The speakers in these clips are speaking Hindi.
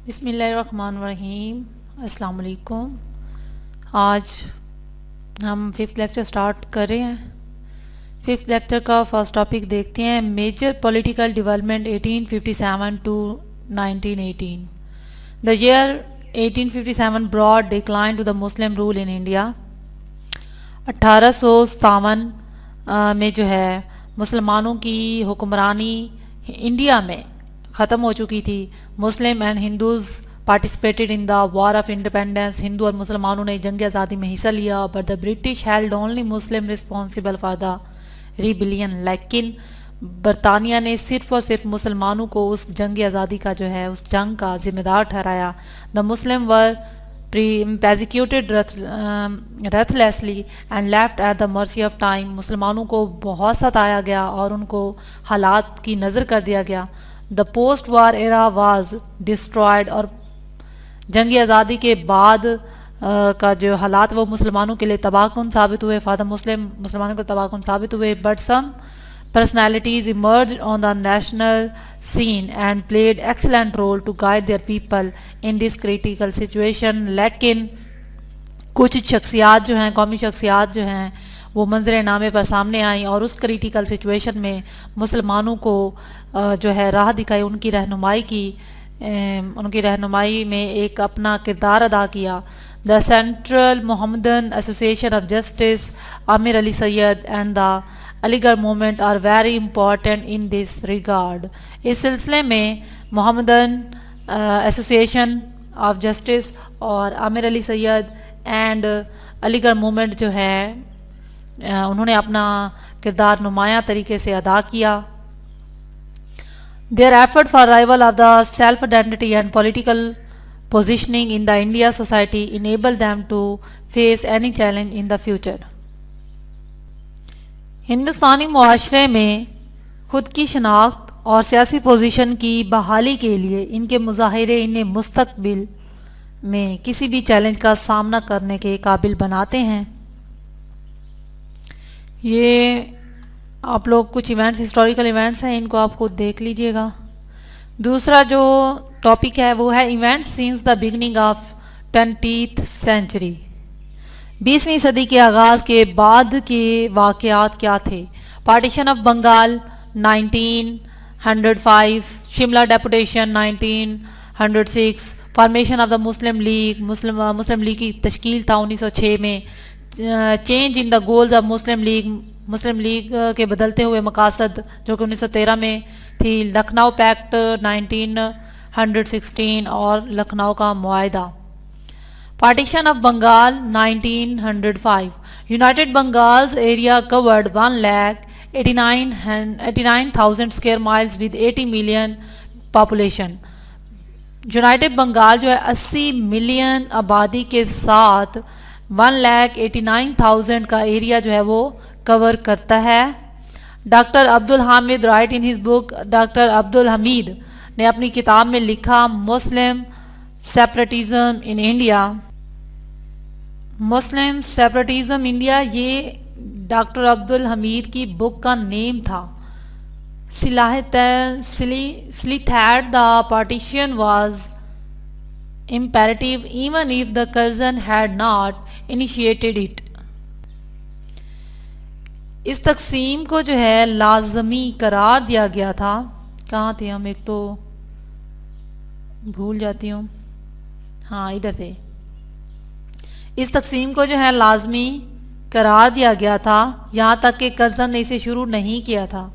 बिस्मिल्लाहिर्रहमानिर्रहीम। अस्सलाम वालेकुम। आज हम फिफ्थ लेक्चर स्टार्ट कर रहे हैं। फिफ्थ लेक्चर का फर्स्ट टॉपिक देखते हैं, major political development 1857 to 1918। The year 1857 brought decline to the Muslim rule in India. 1857 में जो है मुसलमानों की हुक्मरानी इंडिया में ख़त्म हो चुकी थी। Muslim and Hindus participated in the war of independence. Hindu और मुसलमानों ने जंग आज़ादी में हिस्सा लिया, but the British held only Muslim responsible for the rebellion. लेकिन बरतानिया ने सिर्फ और सिर्फ मुसलमानों को उस जंग आज़ादी का जो है उस जंग का जिम्मेदार ठहराया। The Muslim were persecuted ruthlessly and left at the mercy of time। मुसलमानों को बहुत सताया गया और उनको हालात की नज़र कर दिया गया। The post war era was destroyed. और जंग आज़ादी के बाद का जो हालात वो मुसलमानों के लिए तबाहकुन साबित हुए। फादर मुसलमानों को तबाहकुन साबित हुए। But some personalities emerged on the national scene and played excellent role to guide their people in this critical situation। लेकिन कुछ शख्सियात जो हैं, कौमी शख्सियात जो हैं, वो मंजर नामे पर सामने आई और उस क्रिटिकल सिचुएशन में मुसलमानों को जो है राह दिखाई, उनकी रहनुमाई में एक अपना किरदार अदा किया। The Central Mohammedan Association of Justice, Ameer Ali Syed and the Aligarh movement are very important in this regard. इस सिलसिले में मोहम्मदन एसोसिएशन ऑफ जस्टिस और आमिर अली सैयद एंड अलीगढ़ मूवमेंट जो है उन्होंने अपना किरदार नुमायां तरीके से अदा किया। Their effort for rival of the self identity and political positioning in the India society enable them to face any challenge in the future. हिंदुस्तानी मुआशरे में खुद की शनाख्त और सियासी पोजीशन की बहाली के लिए इनके मुजाहिरे इन्हें मुस्तकबिल में किसी भी चैलेंज का सामना करने के काबिल बनाते हैं। ये आप लोग कुछ इवेंट्स, हिस्टोरिकल इवेंट्स हैं, इनको आप खुद देख लीजिएगा। दूसरा जो टॉपिक है वो है events since the beginning of 20th century. 20वीं सदी के आगाज़ के बाद के वाक़यात क्या थे। Partition of Bengal 1905, Shimla deputation 1906, formation of the Muslim League, Muslim League की तश्कील था 1906 में। Change in the goals of Muslim League के बदलते हुए मकासद जो कि 1913 में थी। लखनऊ पैक्ट 1916 और लखनऊ का मुआहदा। Partition of Bengal 1905, United Bengal's area covered 1,89,000 square miles with 80 million population। United Bengal जो है 80 मिलियन आबादी के साथ 1,89,000 का एरिया जो है वो कवर करता है। Doctor Abdul Hamid write in his book, doctor Abdul Hamid ने अपनी किताब में लिखा Muslim separatism in India. Muslim separatism India ये डॉक्टर अब्दुल हमीद की बुक का नेम था। Slithad the partition was imperative even if the Curzon had not initiated it। इस तकसीम को जो है लाजमी करार दिया गया था। कहाँ थे हम, एक तो भूल जाती हूँ, हाँ इधर थे। इस तकसीम को जो है लाजमी करार दिया गया था, यहाँ तक कि कर्जन ने इसे शुरू नहीं किया था।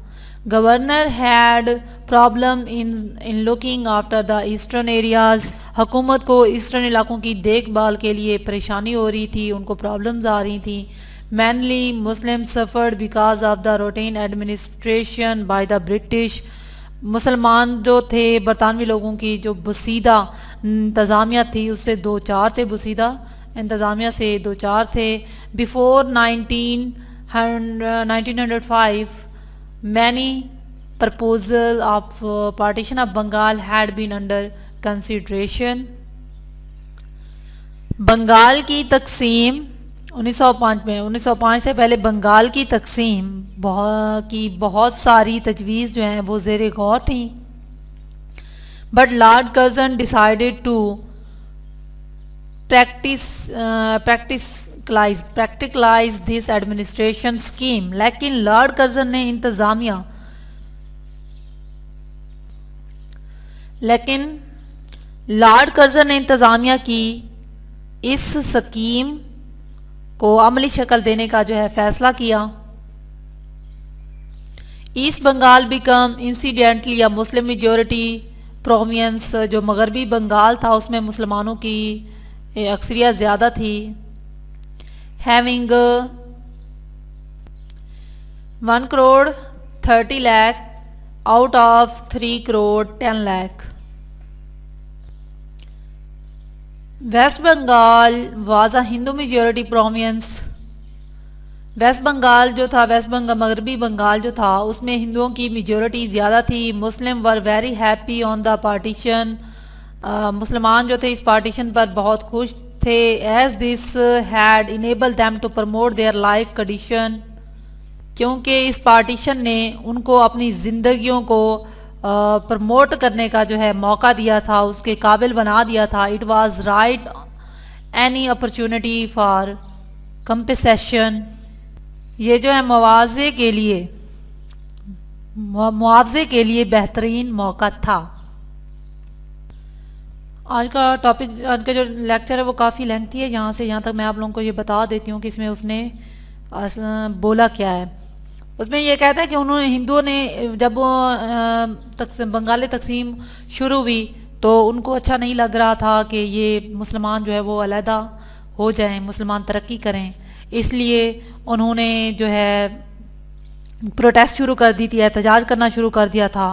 Governor had problem in looking after the eastern areas. हुकूमत को ईस्टर्न इलाकों की देखभाल के लिए परेशानी हो रही थी, उनको प्रॉब्लम्स आ रही थी। Mainly Muslim suffered because of the routine administration by the British. मुसलमान जो थे, बरतानवी लोगों की जो बसीदा इंतज़ामिया थी उससे दो चार थे, बसीदा इंतज़ामिया से दो चार थे। Before 1905 many proposal of partition of Bengal had been under consideration। Bengal की तकसीम 1905 में, 1905 से पहले बंगाल की तकसीम बहुत सारी तजवीज़ जो हैं वो ज़ेर गौर थी। but Lord Curzon decided to practicalize this administration scheme. लेकिन लॉर्ड कर्जन ने इंतज़ामिया की इस स्कीम को अमली शक्ल देने का जो है फैसला किया। ईस्ट बंगाल बिकम इंसिडेंटली या मुस्लिम मेजॉरिटी प्रोविंस, जो मगरबी बंगाल था उसमें मुसलमानों की अक्सरियत ज़्यादा थी। Having 1,30,00,000 out of 3,10,00,000। West Bengal was a Hindu majority province. West Bengal मगरबी बंगाल जो था उसमें हिंदुओं की मेजॉरिटी ज़्यादा थी। Muslim were very happy on the partition. मुसलमान जो थे इस पार्टीशन पर बहुत खुश थे। As this had enable them to promote their life condition, क्योंकि इस पार्टीशन ने उनको अपनी ज़िंदगियों को प्रमोट करने का जो है मौका दिया था, उसके काबिल बना दिया था। It was right any opportunity for compensation, ये जो है मुआवजे के लिए बेहतरीन मौका था। आज का जो लेक्चर है वो काफ़ी लेंथी है। यहाँ से यहाँ तक मैं आप लोगों को ये बता देती हूँ कि इसमें उसने बोला क्या है। उसमें ये कहता है कि उन्होंने हिंदुओं ने जब बंगाली तकसीम शुरू हुई तो उनको अच्छा नहीं लग रहा था कि ये मुसलमान जो है वो अलहदा हो जाएं, मुसलमान तरक्की करें, इसलिए उन्होंने जो है प्रोटेस्ट शुरू कर दी थी, एहतजाज करना शुरू कर दिया था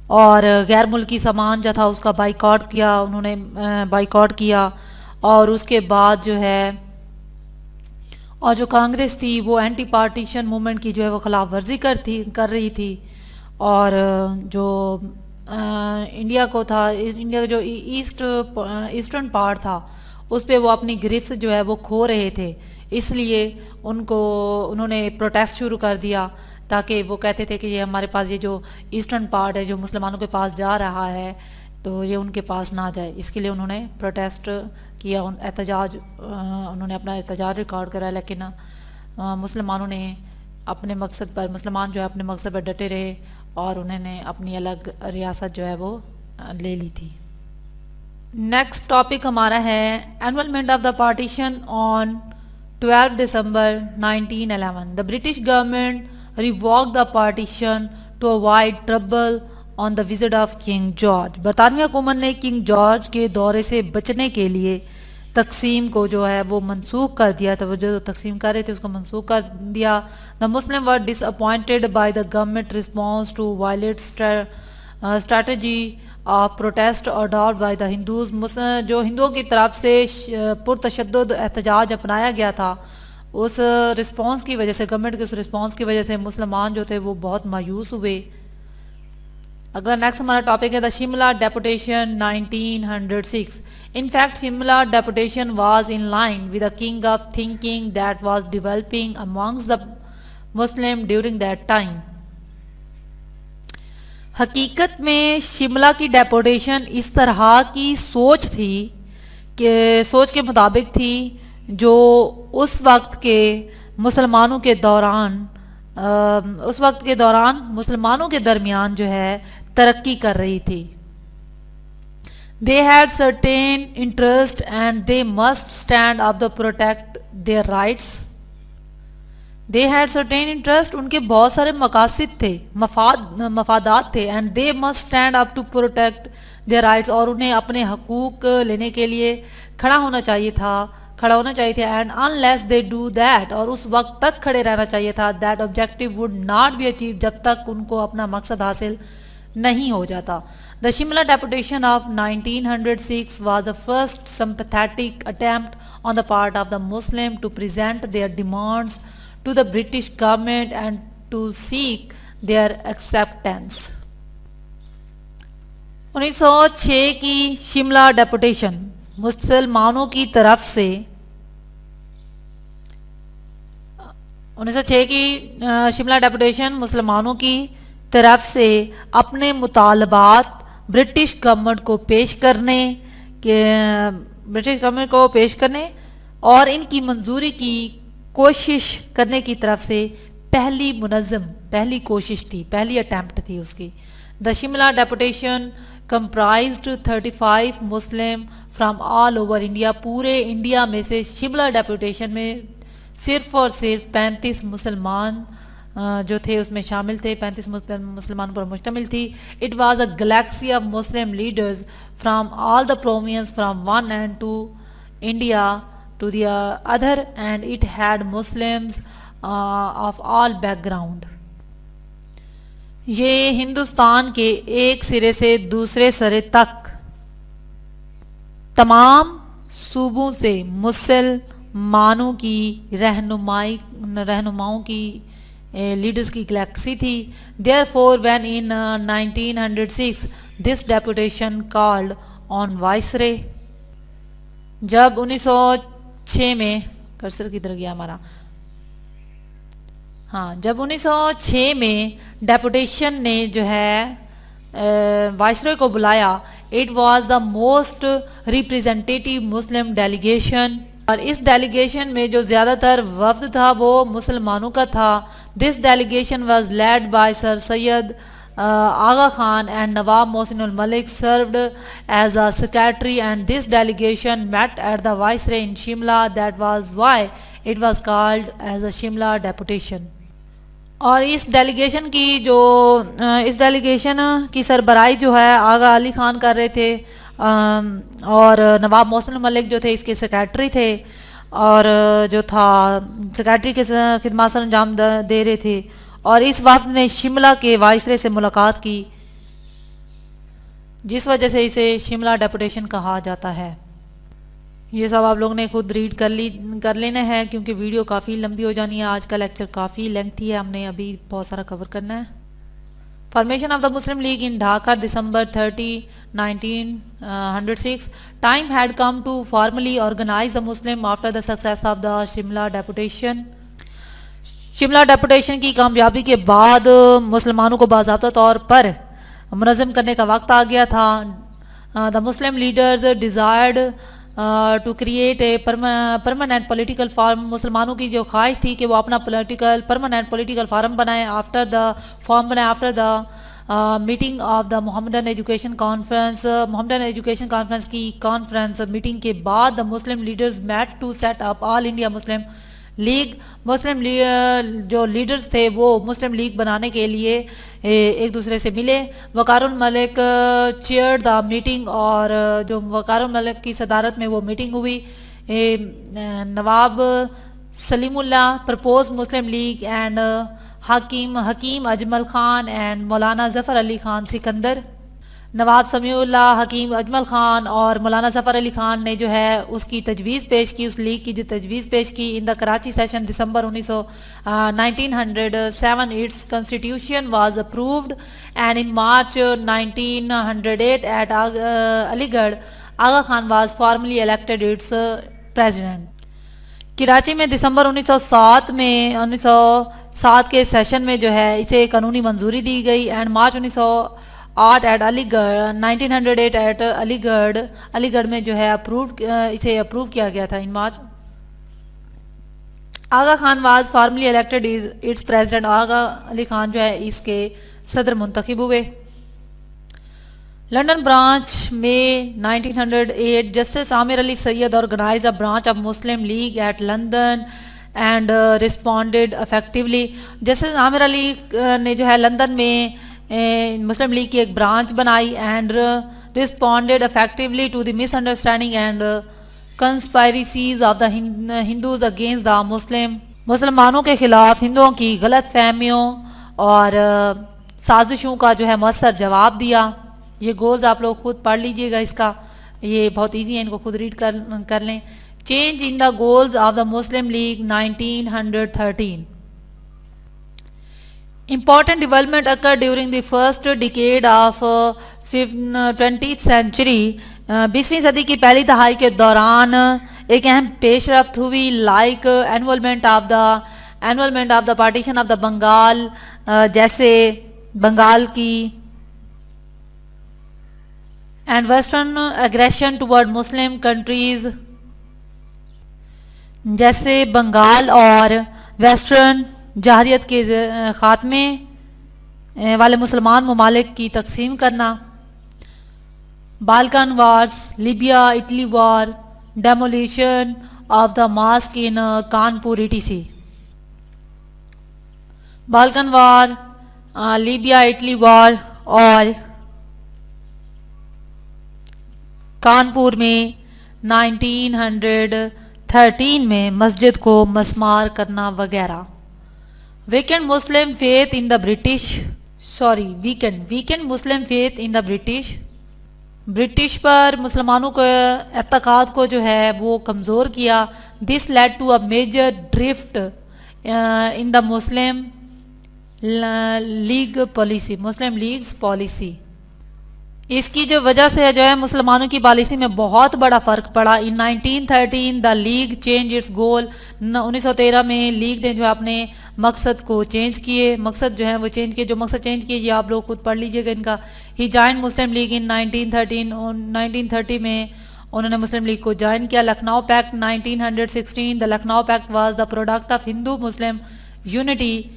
और गैर मुल्की सामान जो था उसका बाइकआउट किया। और उसके बाद जो है और जो कांग्रेस थी वो एंटी पार्टीशन मूवमेंट की जो है वो खिलाफ वर्जी कर रही थी। और जो इंडिया का जो ईस्टर्न पार्ट था उस पे वो अपनी गिरफ्त जो है वो खो रहे थे, इसलिए उन्होंने प्रोटेस्ट शुरू कर दिया, ताकि वो कहते थे कि ये हमारे पास ये जो ईस्टर्न पार्ट है जो मुसलमानों के पास जा रहा है तो ये उनके पास ना जाए, इसके लिए उन्होंने प्रोटेस्ट किया, उन्होंने अपना एहतजाज रिकॉर्ड करा। लेकिन मुसलमान जो है अपने मकसद पर डटे रहे और उन्होंने अपनी अलग रियासत जो है वो ले ली थी। नेक्स्ट टॉपिक हमारा है annulment of the partition on 12 December 1911। The British government revoked the partition to avoid trouble on the visit of King George। बरतानवी हुकूमत ने किंग जॉर्ज के दौरे से बचने के लिए तकसीम को जो है वो मनसूख कर दिया था, वो जो तकसीम कर रहे थे उसको मनसूख कर दिया। The Muslim were disappointed by the government response to violent strategy of protest adopt by the Hindus. जो हिंदुओं की तरफ से पुरतशद्दुद एहतजाज अपनाया गया था, उस रिस्पॉन्स की वजह से, गवर्नमेंट के उस रिस्पॉन्स की वजह से मुसलमान जो थे वो बहुत मायूस हुए। अगला नेक्स्ट हमारा टॉपिक है the Shimla deputation 1906। In fact Shimla deputation was in line with the king of thinking that was developing amongst the Muslim during that time. हकीकत में शिमला की डेपुटेशन इस तरह की सोच के मुताबिक थी जो उस वक्त के दौरान मुसलमानों के दरमियान जो है तरक्की कर रही थी। They had certain interest and they must stand up the protect their rights. They had certain interest, उनके बहुत सारे मकासद थे, मफादात थे। And they must stand up to protect their rights, और उन्हें अपने हकूक लेने के लिए खड़ा होना चाहिए थे। And unless they do that, और उस वक्त तक खड़े रहना चाहिए था, that objective would not be achieve, जब तक उनको अपना मकसद हासिल नहीं हो जाता। The Shimla deputation of 1906 was the first sympathetic attempt on the part of the Muslim to present their demands to the British government and to seek their acceptance। 1906 की शिमला डेपुटेशन मुसलमानों की तरफ से 1906 की शिमला डेपुटेशन मुसलमानों की तरफ से अपने मुतालबात ब्रिटिश गवर्नमेंट को पेश करने के ब्रिटिश गवर्नमेंट को पेश करने और इनकी मंजूरी की कोशिश करने की तरफ से पहली कोशिश थी, पहली अटैम्प्ट थी उसकी। The Shimla deputation comprised 35 Muslim from all over India. पूरे इंडिया में से शिमला डेपुटेशन में सिर्फ और सिर्फ 35 मुसलमान जो थे उसमें शामिल थे, 35 मुसलमानों पर मुश्तमिल थी। It was a galaxy of Muslim leaders from all the province from one end to India to the other end it had Muslims of all background. ये हिंदुस्तान के एक सिरे से दूसरे सिरे तक तमाम सूबों से मुसलमानों की रहनुमाओं की लीडर्स की गैलेक्सी थी। Therefore when in 1906 this deputation called on viceroy. जब 1906 में कर्सर किधर गया हमारा, हाँ, जब 1906 में डेपुटेशन ने जो है वाइसरॉय को बुलाया, it was the most representative Muslim delegation, और इस डेलीगेशन में जो ज़्यादातर वफ्द था वो मुसलमानों का था। This delegation was led by sir Syed Aga Khan and Nawab Mohsin ul Malik served as a secretary and this delegation met at the viceroy in Shimla. That was why it was called as a Shimla deputation. और इस डेलीगेशन की सरबराही जो है आगा अली खान कर रहे थे, और नवाब मोहसिन मलिक जो थे इसके सेक्रेटरी थे, और जो था सेक्रेटरी के खिदमत सर अंजाम दे रहे थे। और इस वक्त ने शिमला के वाइसरे से मुलाकात की, जिस वजह से इसे शिमला डेपुटेशन कहा जाता है। ये सब आप लोगों ने खुद रीड कर लेना है, क्योंकि वीडियो काफ़ी लंबी हो जानी है। आज का लेक्चर काफ़ी लेंथी है, हमने अभी बहुत सारा कवर करना है। Formation of the Muslim League in Dhaka December 30, 1906। Time had come to formally organise the Muslim after the success of the Shimla deputation. Shimla deputation की कामयाबी के बाद मुसलमानों को बाज़ाब्ता तौर पर मुनज़्ज़म करने का वक्त आ गया था। The Muslim leaders desired to create a permanent political form. मुसलमानों की जो ख्वाहिश थी कि वो अपना परमानेंट पॉलिटिकल फार्म बनाए after the meeting of the Mohammedan Education Conference. Mohammedan Education Conference की मीटिंग के बाद the Muslim leaders met to set up All India Muslim League. जो लीडर्स थे वो मुस्लिम लीग बनाने के लिए एक दूसरे से मिले। वक़ारुल मलिक चेयर द मीटिंग, और जो वक़ारुल मलिक की सदारत में वो मीटिंग हुई। Nawab Salimullah propose Muslim League and Hakim Ajmal Khan and Maulana Zafar Ali Khan Sikandar. नवाब समीउल्लाह, हकीम अजमल खान और मौलाना ज़फ़र अली खान ने जो है उसकी तजवीज़ पेश की, उस लीग की जो तजवीज़ पेश की। In the Karachi session December 1907 its constitution was approved and in March 1908 at Aligarh Aga Khan was formally elected its president. Karachi में दिसंबर 1907 के सेशन में जो है इसे कानूनी मंजूरी दी गई। And March 1908 at Aligarh 1908 at Aligarh में जो है इसे अप्रूव किया गया था in March. Aga Khan was formally elected its president. Aga Ali Khan जो है इसके सदर मुंतखब हुए। लंदन ब्रांच में 1908 Justice Ameer Ali Syed organise a branch of Muslim League at London and responded effectively. Justice Ameer Ali ने जो है लंदन में मुस्लिम लीग की एक ब्रांच बनाई and responded effectively to the misunderstanding and conspiracies of the Hindus against the मुसलमानों के खिलाफ हिंदुओं की गलत फहमियों और साजिशों का जो है मौसर जवाब दिया। ये गोल्स आप लोग खुद पढ़ लीजिएगा, इसका ये बहुत इजी है, इनको खुद रीड कर लें। Change in the goals of the Muslim league 1913। Important development occurred during the first decade of 20th century। 20वीं सदी की पहली दहाई के दौरान एक अहम पेशरफ्त हुई, like annulment of the partition of the Bengal. जैसे बंगाल की and western aggression toward Muslim countries जैसे बंगाल और वेस्टर्न जहरियत के ख़ात्मे वाले मुसलमान ममालिक की तकसीम करना, Balkan wars, Libya, Italy war, demolition of the mosque in Kanpur ETC। Balkan war, Libya, Italy war और कानपुर में 1913 में मस्जिद को मस्मार करना वगैरह। Weekend Muslim faith in the Muslim faith in the British पर मुसलमानों के एतक़ाद को जो है वो कमज़ोर किया। This led to a major drift in the Muslim League's policy. इसकी जो वजह से जो है मुसलमानों की पॉलिसी में बहुत बड़ा फ़र्क पड़ा। इन 1913 द लीग चेंज इट्स गोल। 1913 में लीग ने जो है अपने मकसद को चेंज किए, मकसद जो है वो चेंज किए। जो मकसद चेंज किए ये आप लोग खुद पढ़ लीजिएगा इनका। ही जॉइन मुस्लिम लीग इन 1930 में उन्होंने मुस्लिम लीग को ज्वाइन किया। Lucknow pact 1916। The Lucknow pact was the product of Hindu Muslim unity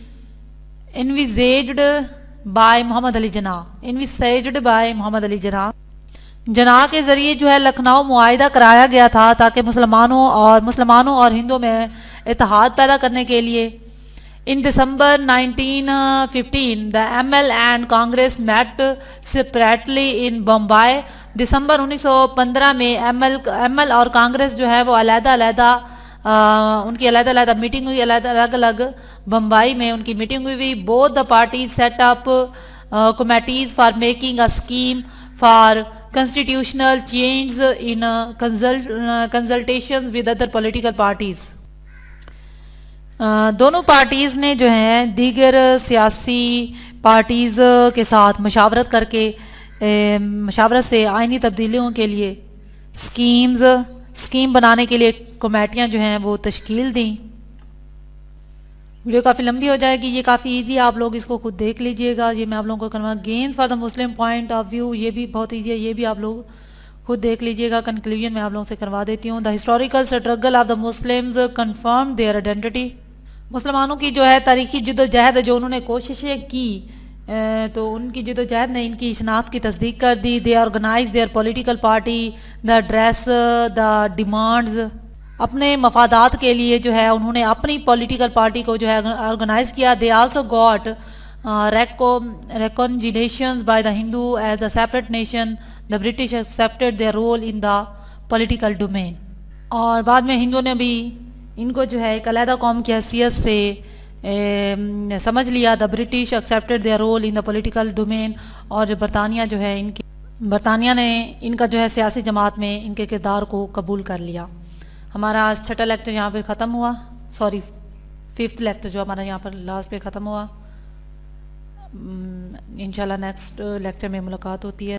envisaged by Mohammad Ali Jinnah. Jinnah के ज़रिए जो है लखनऊ मुआहिदा कराया गया था ताकि मुसलमानों और हिंदुओं में इत्तेहाद पैदा करने के लिए। In December 1915 the ML and Congress met separately in Bombay. दिसंबर 1915 में ML और कांग्रेस जो है वो उनकी अलग मीटिंग हुई, अलग बम्बई में उनकी मीटिंग हुई। Both the parties set up committees for making a scheme for constitutional change in consultation with other political parties. दोनों पार्टीज ने जो है दीगर सियासी पार्टीज के साथ मशावरत से आईनी तब्दीलियों के लिए स्कीम बनाने के लिए कमेटियाँ जो हैं वो तश्कील दी। वीडियो काफ़ी लंबी हो जाएगी, ये काफ़ी इजी है, आप लोग इसको खुद देख लीजिएगा। ये मैं आप लोगों को करवा gains for the Muslim point of view, ये भी बहुत इजी है, ये भी आप लोग खुद देख लीजिएगा। कंक्लूजन मैं आप लोगों से करवा देती हूँ। The historical struggle of the Muslims confirm their identity. मुसलमानों की जो है तारीखी जदोजहद जो उन्होंने कोशिशें की तो उनकी जदोजहद ने इनकी शनाख्त की तस्दीक कर दी। They organise their political party, the dress the demands. अपने मफादात के लिए जो है उन्होंने अपनी पॉलिटिकल पार्टी को जो है ऑर्गेनाइज किया। They also got reconciliations by the Hindu as a separate nation. The British accepted their role in the political domain. और बाद में हिंदुओं ने भी इनको जो है एक अलहदा कौम की हैसियत से समझ लिया। The British accepted their role in the political domain. और जो बरतानिया ने इनका जो है सियासी जमात में इनके किरदार को कबूल कर लिया। हमारा आज छठा लेक्चर यहाँ पे ख़त्म हुआ, सॉरी 5th लेक्चर जो हमारा यहाँ पर लास्ट पे ख़त्म हुआ। इंशाल्लाह नेक्स्ट लेक्चर में मुलाकात होती है।